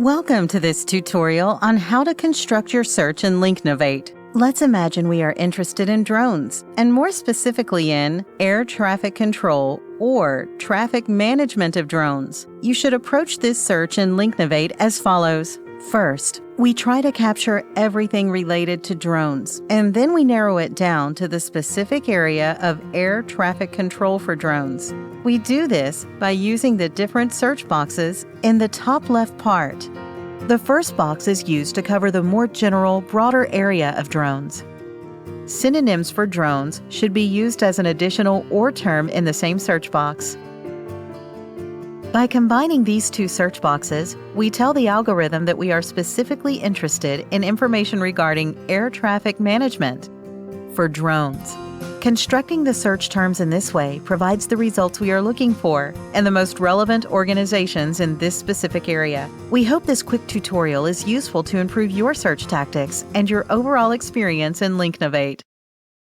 Welcome to this tutorial on how to construct your search in Linknovate. Let's imagine we are interested in drones, and more specifically in air traffic control or traffic management of drones. You should approach this search in Linknovate as follows. First, we try to capture everything related to drones, and then we narrow it down to the specific area of air traffic control for drones. We do this by using the different search boxes in the top left part. The first box is used to cover the more general, broader area of drones. Synonyms for drones should be used as an additional or term in the same search box. By combining these two search boxes, we tell the algorithm that we are specifically interested in information regarding air traffic management for drones. Constructing the search terms in this way provides the results we are looking for and the most relevant organizations in this specific area. We hope this quick tutorial is useful to improve your search tactics and your overall experience in Linknovate.